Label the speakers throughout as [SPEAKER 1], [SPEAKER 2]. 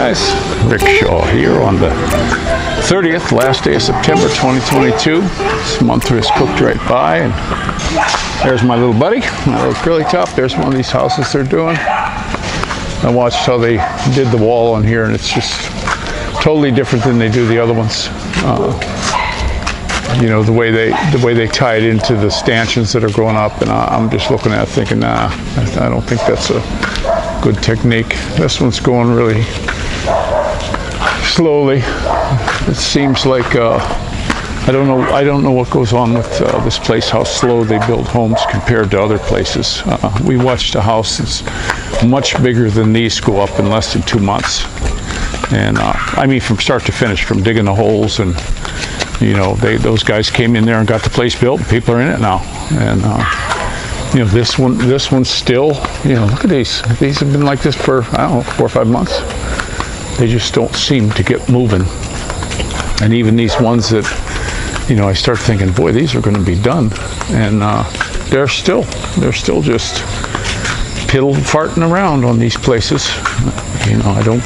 [SPEAKER 1] guys, Rick Shaw here on the 30th, last day of September 2022. This month has cooked right by, and there's my little buddy, my little curly top. There's one of these houses they're doing. I watched how they did the wall on here, and it's just totally different than they do the other ones. You know, the way they tie it into the stanchions that are going up, and I'm just looking at it thinking, nah, I don't think that's a good technique. This one's going really slowly. It seems like I don't know what goes on with this place, how slow they build homes compared to other places. We watched a house that's much bigger than these go up in less than 2 months, and I mean from start to finish, from digging the holes, and you know, those guys came in there and got the place built, and people are in it now. And you know, this one's still, you know, look at these. These have been like this for, I don't know, 4 or 5 months. They just don't seem to get moving. And even these ones that, you know, I start thinking, boy, these are going to be done, and they're still just piddle farting around on these places. You know, I don't.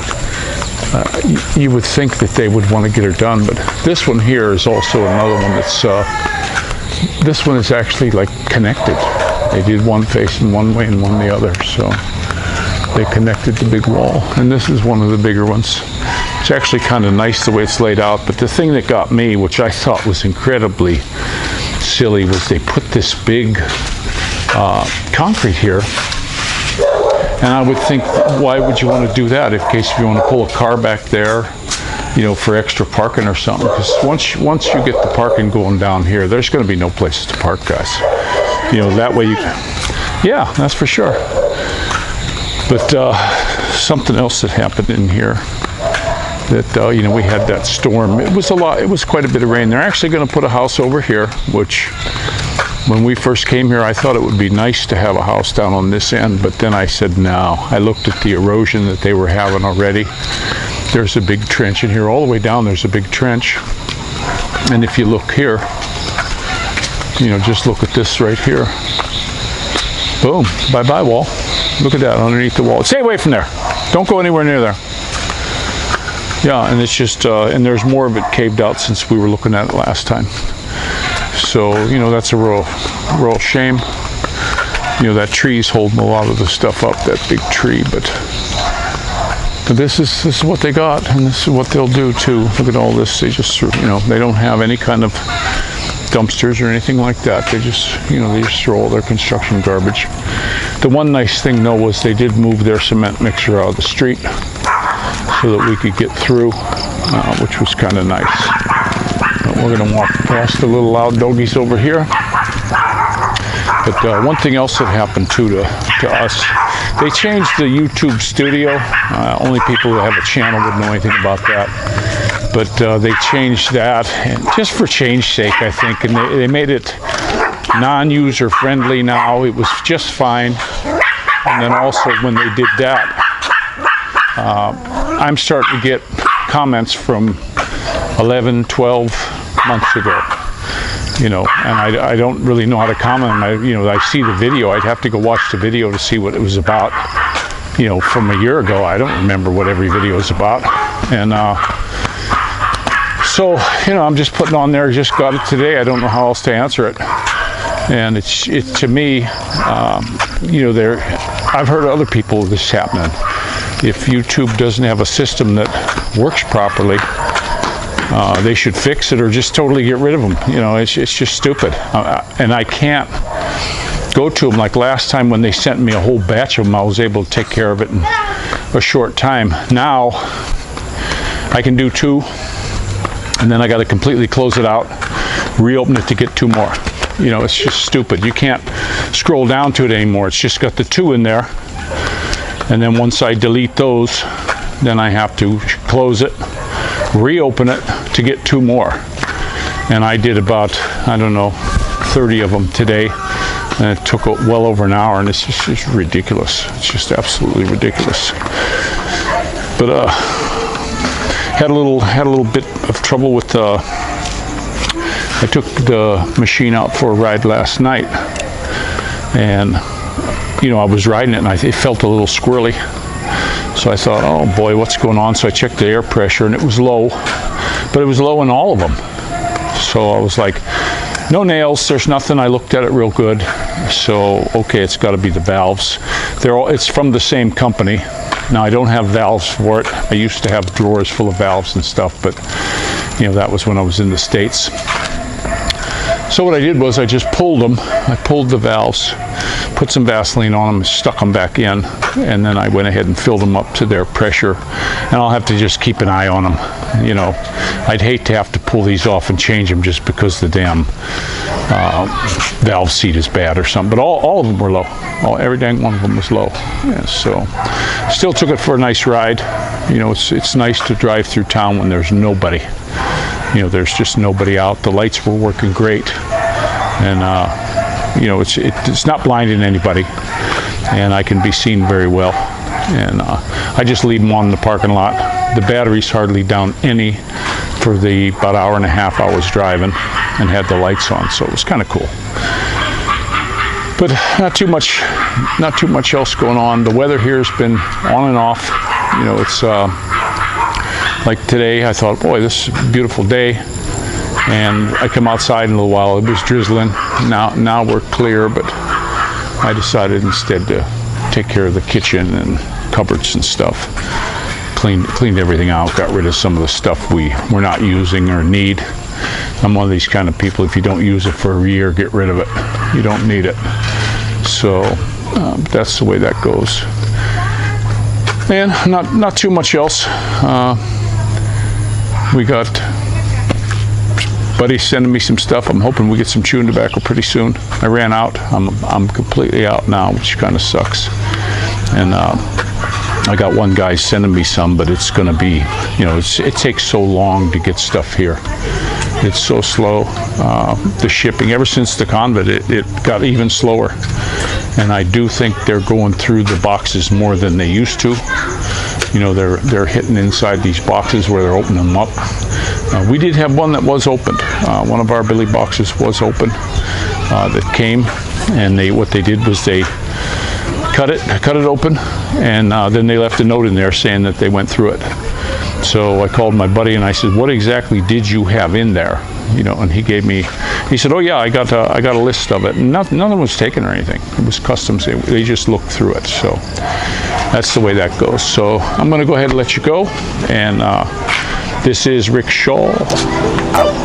[SPEAKER 1] You would think that they would want to get her done, but this one here is also another one that's, this one is actually like connected. They did one facing one way and one the other, so they connected the big wall. And this is one of the bigger ones. It's actually kind of nice the way it's laid out, but the thing that got me, which I thought was incredibly silly, was they put this big concrete here. And I would think, why would you want to do that in case if you want to pull a car back there, you know, for extra parking or something? Because once you get the parking going down here, there's going to be no places to park, guys. You know, that way you, yeah, that's for sure. But something else that happened in here, that, you know, we had that storm. It was quite a bit of rain. They're actually going to put a house over here, which, when we first came here, I thought it would be nice to have a house down on this end, but then I said no. I looked at the erosion that they were having already. There's a big trench in here. All the way down, there's a big trench. And if you look here, you know, just look at this right here. Boom, bye-bye wall. Look at that underneath the wall. Stay away from there. Don't go anywhere near there. Yeah, and it's just, and there's more of it caved out since we were looking at it last time. So, you know, that's a real shame. You know, that tree's holding a lot of the stuff up, that big tree, but this is what they got, and this is what they'll do too. Look at all this. They just, you know, they don't have any kind of dumpsters or anything like that. They just, you know, they just throw all their construction garbage. The one nice thing though was they did move their cement mixer out of the street so that we could get through, which was kind of nice. We're going to walk past the little loud doggies over here. But one thing else that happened too to us, they changed the YouTube studio. Only people who have a channel would know anything about that. But they changed that, and just for change's sake, I think, and they made it non-user friendly now. It was just fine. And then also when they did that, I'm starting to get comments from 11, 12 months ago, you know, and I don't really know how to comment. I see the video. I'd have to go watch the video to see what it was about. You know, from a year ago, I don't remember what every video is about. And so, you know, I'm just putting on there. Just got it today. I don't know how else to answer it. And it's to me, you know, I've heard other people this happening. If YouTube doesn't have a system that works properly, they should fix it or just totally get rid of them. You know, it's just stupid. And I can't go to them. Like last time when they sent me a whole batch of them, I was able to take care of it in a short time. Now I can do 2, and then I got to completely close it out, reopen it to get 2 more. You know, it's just stupid. You can't scroll down to it anymore. It's just got the 2 in there. And then once I delete those, then I have to close it, reopen it to get 2 more. And I did about, I don't know, 30 of them today, and it took well over an hour, and it's just ridiculous. It's just absolutely ridiculous. But had a little bit of trouble with I took the machine out for a ride last night, and you know, I was riding it and it felt a little squirrely. So I thought, oh boy, what's going on? So I checked the air pressure and it was low, but it was low in all of them. So I was like, no nails, there's nothing. I looked at it real good. So, okay, it's got to be the valves. It's from the same company. Now, I don't have valves for it. I used to have drawers full of valves and stuff, but, you know, that was when I was in the States. So what I did was I just pulled them. I pulled the valves, put some Vaseline on them, stuck them back in, and then I went ahead and filled them up to their pressure. And I'll have to just keep an eye on them. You know, I'd hate to have to pull these off and change them just because the damn valve seat is bad or something. But all of them were low. Every dang one of them was low. Yeah, so still took it for a nice ride. You know, it's nice to drive through town when there's nobody. You know, there's just nobody out. The lights were working great, and you know, it's not blinding anybody, and I can be seen very well. And I just leave them on in the parking lot. The battery's hardly down any for the about hour and a half I was driving, and had the lights on, so it was kind of cool. But not too much else going on. The weather here has been on and off. You know, it's like today, I thought, boy, this is a beautiful day. And I come outside in a little while, it was drizzling. Now we're clear, but I decided instead to take care of the kitchen and cupboards and stuff. Cleaned everything out, got rid of some of the stuff we're not using or need. I'm one of these kind of people, if you don't use it for a year, get rid of it. You don't need it. So that's the way that goes. And not too much else. We got buddy sending me some stuff. I'm hoping we get some chewing tobacco pretty soon. I ran out. I'm completely out now, which kind of sucks. And I got one guy sending me some, but it's going to be, you know, it takes so long to get stuff here. It's so slow. The shipping, ever since the convent, it got even slower. And I do think they're going through the boxes more than they used to. You know, they're hitting inside these boxes where they're opening them up. We did have one that was opened. One of our Billy boxes was open that came, and what they did was they cut it open, and then they left a note in there saying that they went through it. So I called my buddy and I said, what exactly did you have in there? You know, and he said, oh yeah, I got a list of it. And nothing was taken or anything. It was customs. They just looked through it. So that's the way that goes. So I'm going to go ahead and let you go. And this is Rick Shaw out.